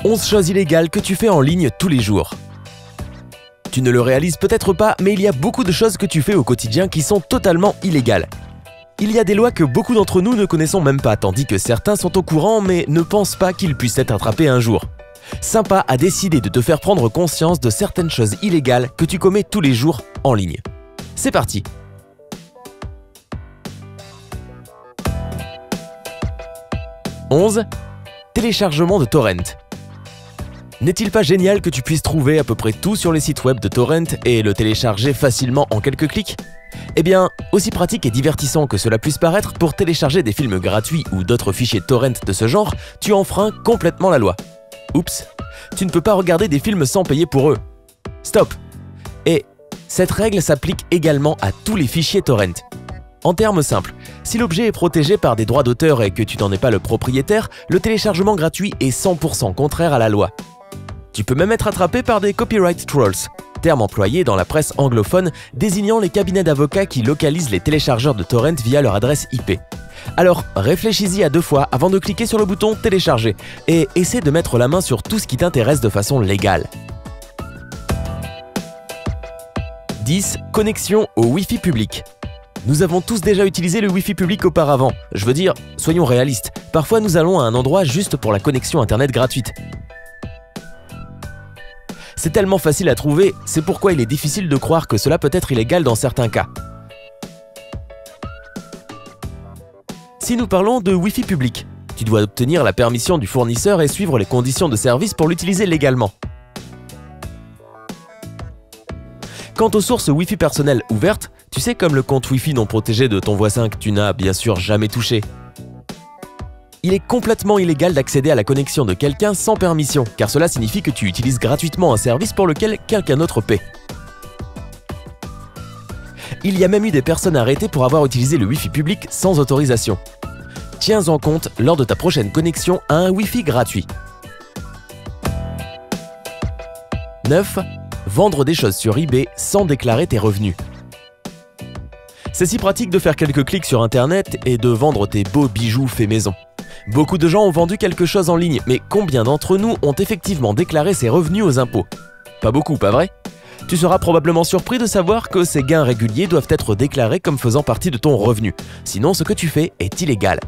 11 choses illégales que tu fais en ligne tous les jours. Tu ne le réalises peut-être pas, mais il y a beaucoup de choses que tu fais au quotidien qui sont totalement illégales. Il y a des lois que beaucoup d'entre nous ne connaissons même pas, tandis que certains sont au courant mais ne pensent pas qu'ils puissent être attrapés un jour. Sympa a décidé de te faire prendre conscience de certaines choses illégales que tu commets tous les jours en ligne. C'est parti! « 11. Téléchargement de torrent. N'est-il pas génial que tu puisses trouver à peu près tout sur les sites web de torrent et le télécharger facilement en quelques clics? Eh bien, aussi pratique et divertissant que cela puisse paraître, pour télécharger des films gratuits ou d'autres fichiers torrent de ce genre, tu enfreins complètement la loi. Oups, tu ne peux pas regarder des films sans payer pour eux. Stop! Et cette règle s'applique également à tous les fichiers torrent. En termes simples, si l'objet est protégé par des droits d'auteur et que tu n'en es pas le propriétaire, le téléchargement gratuit est 100% contraire à la loi. Tu peux même être attrapé par des copyright trolls, terme employé dans la presse anglophone désignant les cabinets d'avocats qui localisent les téléchargeurs de torrent via leur adresse IP. Alors réfléchis-y à 2 fois avant de cliquer sur le bouton télécharger et essaie de mettre la main sur tout ce qui t'intéresse de façon légale. 10. Connexion au Wi-Fi public. Nous avons tous déjà utilisé le Wi-Fi public auparavant. Je veux dire, soyons réalistes, parfois nous allons à un endroit juste pour la connexion internet gratuite. C'est tellement facile à trouver, c'est pourquoi il est difficile de croire que cela peut être illégal dans certains cas. Si nous parlons de Wi-Fi public, tu dois obtenir la permission du fournisseur et suivre les conditions de service pour l'utiliser légalement. Quant aux sources Wi-Fi personnelles ouvertes, tu sais, comme le compte Wi-Fi non protégé de ton voisin que tu n'as bien sûr jamais touché. Il est complètement illégal d'accéder à la connexion de quelqu'un sans permission, car cela signifie que tu utilises gratuitement un service pour lequel quelqu'un d'autre paie. Il y a même eu des personnes arrêtées pour avoir utilisé le Wi-Fi public sans autorisation. Tiens-en compte lors de ta prochaine connexion à un Wi-Fi gratuit. 9. Vendre des choses sur eBay sans déclarer tes revenus. C'est si pratique de faire quelques clics sur internet et de vendre tes beaux bijoux faits maison. Beaucoup de gens ont vendu quelque chose en ligne, mais combien d'entre nous ont effectivement déclaré ses revenus aux impôts? Pas beaucoup, pas vrai? Tu seras probablement surpris de savoir que ces gains réguliers doivent être déclarés comme faisant partie de ton revenu, sinon ce que tu fais est illégal.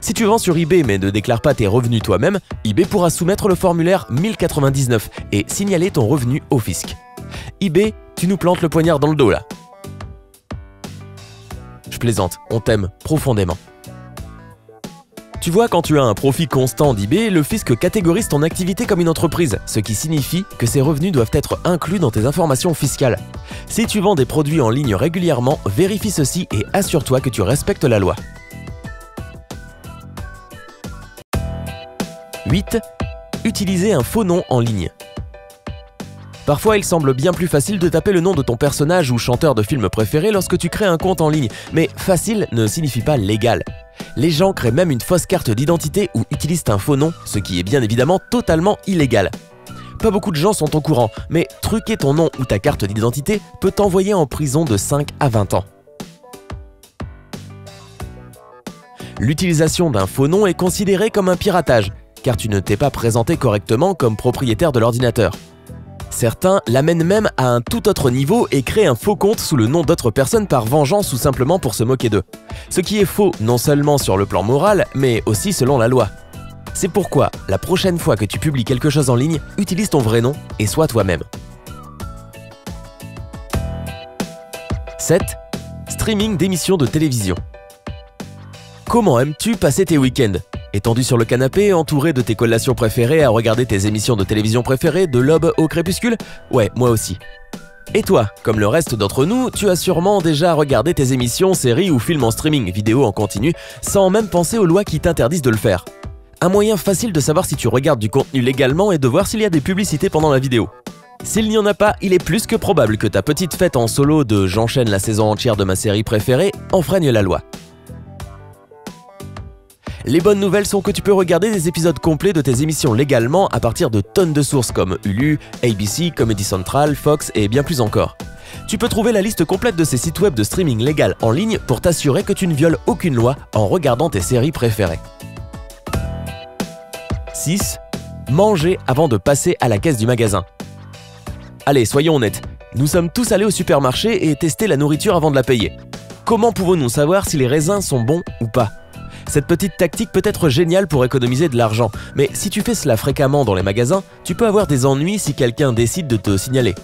Si tu vends sur eBay mais ne déclares pas tes revenus toi-même, eBay pourra soumettre le formulaire 1099 et signaler ton revenu au fisc. eBay, tu nous plantes le poignard dans le dos là. Je plaisante, on t'aime profondément. Tu vois, quand tu as un profit constant d'eBay, le fisc catégorise ton activité comme une entreprise, ce qui signifie que ces revenus doivent être inclus dans tes informations fiscales. Si tu vends des produits en ligne régulièrement, vérifie ceci et assure-toi que tu respectes la loi. 8. Utiliser un faux nom en ligne. Parfois, il semble bien plus facile de taper le nom de ton personnage ou chanteur de film préféré lorsque tu crées un compte en ligne, mais facile ne signifie pas légal. Les gens créent même une fausse carte d'identité ou utilisent un faux nom, ce qui est bien évidemment totalement illégal. Pas beaucoup de gens sont au courant, mais truquer ton nom ou ta carte d'identité peut t'envoyer en prison de 5 à 20 ans. L'utilisation d'un faux nom est considérée comme un piratage, car tu ne t'es pas présenté correctement comme propriétaire de l'ordinateur. Certains l'amènent même à un tout autre niveau et créent un faux compte sous le nom d'autres personnes par vengeance ou simplement pour se moquer d'eux. Ce qui est faux non seulement sur le plan moral, mais aussi selon la loi. C'est pourquoi, la prochaine fois que tu publies quelque chose en ligne, utilise ton vrai nom et sois toi-même. 7. Streaming d'émissions de télévision. Comment aimes-tu passer tes week-ends? Étendu sur le canapé, entouré de tes collations préférées, à regarder tes émissions de télévision préférées de l'aube au crépuscule? Ouais, moi aussi. Et toi, comme le reste d'entre nous, tu as sûrement déjà regardé tes émissions, séries ou films en streaming, vidéo en continu, sans même penser aux lois qui t'interdisent de le faire. Un moyen facile de savoir si tu regardes du contenu légalement est de voir s'il y a des publicités pendant la vidéo. S'il n'y en a pas, il est plus que probable que ta petite fête en solo de « j'enchaîne la saison entière de ma série préférée » enfreigne la loi. Les bonnes nouvelles sont que tu peux regarder des épisodes complets de tes émissions légalement à partir de tonnes de sources comme Hulu, ABC, Comedy Central, Fox et bien plus encore. Tu peux trouver la liste complète de ces sites web de streaming légal en ligne pour t'assurer que tu ne violes aucune loi en regardant tes séries préférées. 6. Manger avant de passer à la caisse du magasin. Allez, soyons honnêtes, nous sommes tous allés au supermarché et testé la nourriture avant de la payer. Comment pouvons-nous savoir si les raisins sont bons ou pas? Cette petite tactique peut être géniale pour économiser de l'argent, mais si tu fais cela fréquemment dans les magasins, tu peux avoir des ennuis si quelqu'un décide de te signaler.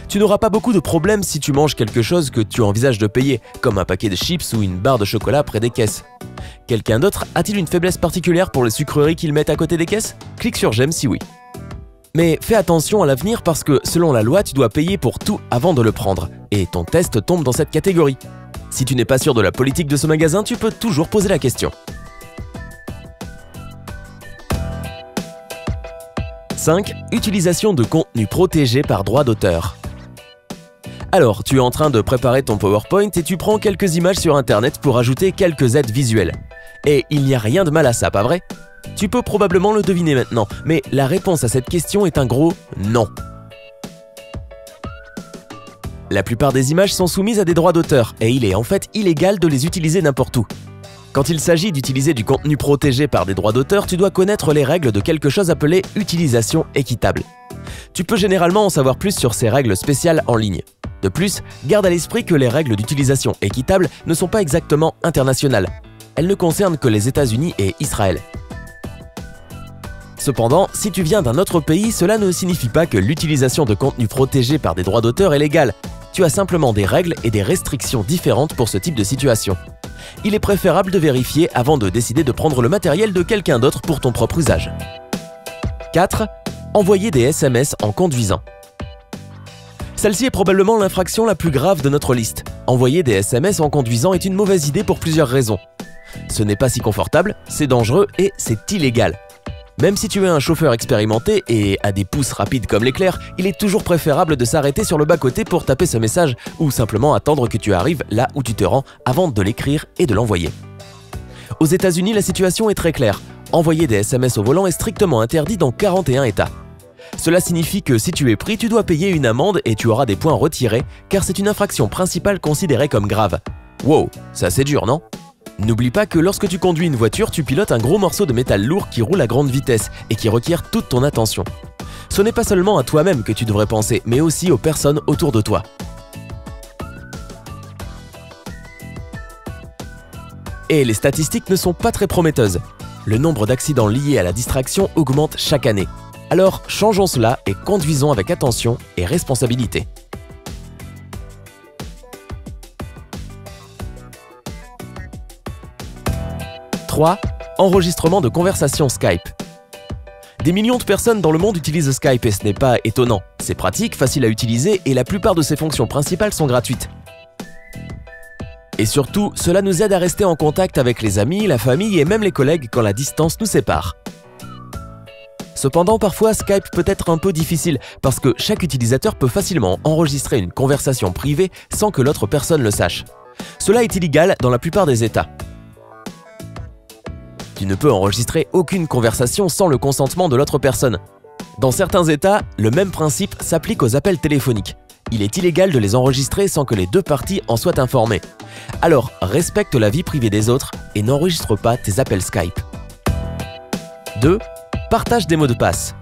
Tu n'auras pas beaucoup de problèmes si tu manges quelque chose que tu envisages de payer, comme un paquet de chips ou une barre de chocolat près des caisses. Quelqu'un d'autre a-t-il une faiblesse particulière pour les sucreries qu'ils mettent à côté des caisses? Clique sur j'aime si oui. Mais fais attention à l'avenir parce que selon la loi, tu dois payer pour tout avant de le prendre, et ton test tombe dans cette catégorie. Si tu n'es pas sûr de la politique de ce magasin, tu peux toujours poser la question. 5. Utilisation de contenu protégé par droit d'auteur. Alors, tu es en train de préparer ton PowerPoint et tu prends quelques images sur Internet pour ajouter quelques aides visuelles. Et il n'y a rien de mal à ça, pas vrai? Tu peux probablement le deviner maintenant, mais la réponse à cette question est un gros non. La plupart des images sont soumises à des droits d'auteur et il est en fait illégal de les utiliser n'importe où. Quand il s'agit d'utiliser du contenu protégé par des droits d'auteur, tu dois connaître les règles de quelque chose appelé utilisation équitable. Tu peux généralement en savoir plus sur ces règles spéciales en ligne. De plus, garde à l'esprit que les règles d'utilisation équitable ne sont pas exactement internationales. Elles ne concernent que les États-Unis et Israël. Cependant, si tu viens d'un autre pays, cela ne signifie pas que l'utilisation de contenu protégé par des droits d'auteur est légale. Tu as simplement des règles et des restrictions différentes pour ce type de situation. Il est préférable de vérifier avant de décider de prendre le matériel de quelqu'un d'autre pour ton propre usage. 4. Envoyer des SMS en conduisant. Celle-ci est probablement l'infraction la plus grave de notre liste. Envoyer des SMS en conduisant est une mauvaise idée pour plusieurs raisons. Ce n'est pas si confortable, c'est dangereux et c'est illégal. Même si tu es un chauffeur expérimenté et a des pouces rapides comme l'éclair, il est toujours préférable de s'arrêter sur le bas-côté pour taper ce message ou simplement attendre que tu arrives là où tu te rends avant de l'écrire et de l'envoyer. Aux États-Unis, la situation est très claire. Envoyer des SMS au volant est strictement interdit dans 41 États. Cela signifie que si tu es pris, tu dois payer une amende et tu auras des points retirés car c'est une infraction principale considérée comme grave. Wow, c'est assez dur, non? N'oublie pas que lorsque tu conduis une voiture, tu pilotes un gros morceau de métal lourd qui roule à grande vitesse et qui requiert toute ton attention. Ce n'est pas seulement à toi-même que tu devrais penser, mais aussi aux personnes autour de toi. Et les statistiques ne sont pas très prometteuses. Le nombre d'accidents liés à la distraction augmente chaque année. Alors changeons cela et conduisons avec attention et responsabilité. 3. Enregistrement de conversation Skype. Des millions de personnes dans le monde utilisent Skype et ce n'est pas étonnant. C'est pratique, facile à utiliser et la plupart de ses fonctions principales sont gratuites. Et surtout, cela nous aide à rester en contact avec les amis, la famille et même les collègues quand la distance nous sépare. Cependant, parfois, Skype peut être un peu difficile parce que chaque utilisateur peut facilement enregistrer une conversation privée sans que l'autre personne le sache. Cela est illégal dans la plupart des États. Tu ne peux enregistrer aucune conversation sans le consentement de l'autre personne. Dans certains États, le même principe s'applique aux appels téléphoniques. Il est illégal de les enregistrer sans que les deux parties en soient informées. Alors, respecte la vie privée des autres et n'enregistre pas tes appels Skype. 2. Partage des mots de passe.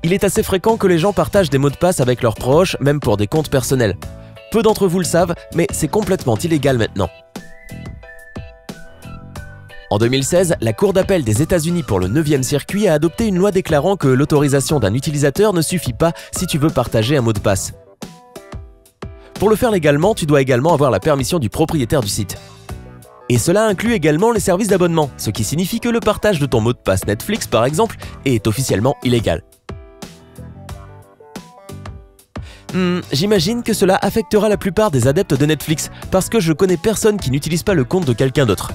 Il est assez fréquent que les gens partagent des mots de passe avec leurs proches, même pour des comptes personnels. Peu d'entre vous le savent, mais c'est complètement illégal maintenant. En 2016, la Cour d'appel des États-Unis pour le 9e circuit a adopté une loi déclarant que l'autorisation d'un utilisateur ne suffit pas si tu veux partager un mot de passe. Pour le faire légalement, tu dois également avoir la permission du propriétaire du site. Et cela inclut également les services d'abonnement, ce qui signifie que le partage de ton mot de passe Netflix, par exemple, est officiellement illégal. J'imagine que cela affectera la plupart des adeptes de Netflix, parce que je connais personne qui n'utilise pas le compte de quelqu'un d'autre.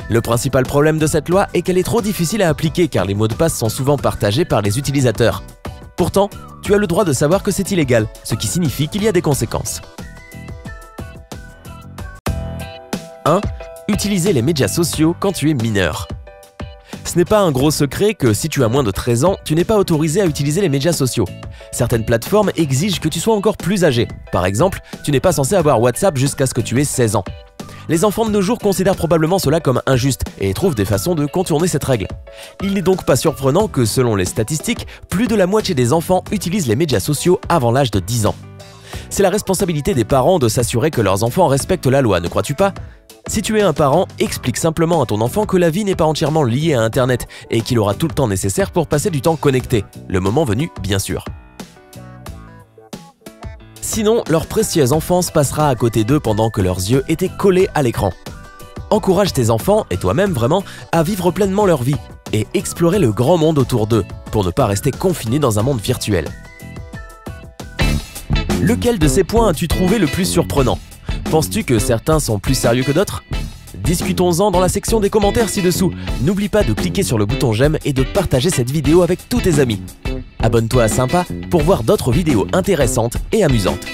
Le principal problème de cette loi est qu'elle est trop difficile à appliquer car les mots de passe sont souvent partagés par les utilisateurs. Pourtant, tu as le droit de savoir que c'est illégal, ce qui signifie qu'il y a des conséquences. 1. Utiliser les médias sociaux quand tu es mineur. Ce n'est pas un gros secret que si tu as moins de 13 ans, tu n'es pas autorisé à utiliser les médias sociaux. Certaines plateformes exigent que tu sois encore plus âgé. Par exemple, tu n'es pas censé avoir WhatsApp jusqu'à ce que tu aies 16 ans. Les enfants de nos jours considèrent probablement cela comme injuste et trouvent des façons de contourner cette règle. Il n'est donc pas surprenant que, selon les statistiques, plus de la moitié des enfants utilisent les médias sociaux avant l'âge de 10 ans. C'est la responsabilité des parents de s'assurer que leurs enfants respectent la loi, ne crois-tu pas ? Si tu es un parent, explique simplement à ton enfant que la vie n'est pas entièrement liée à Internet et qu'il aura tout le temps nécessaire pour passer du temps connecté, le moment venu bien sûr. Sinon, leur précieuse enfance passera à côté d'eux pendant que leurs yeux étaient collés à l'écran. Encourage tes enfants, et toi-même vraiment, à vivre pleinement leur vie et explorer le grand monde autour d'eux, pour ne pas rester confinés dans un monde virtuel. Lequel de ces points as-tu trouvé le plus surprenant ? Penses-tu que certains sont plus sérieux que d'autres ? Discutons-en dans la section des commentaires ci-dessous. N'oublie pas de cliquer sur le bouton j'aime et de partager cette vidéo avec tous tes amis. Abonne-toi à Sympa pour voir d'autres vidéos intéressantes et amusantes.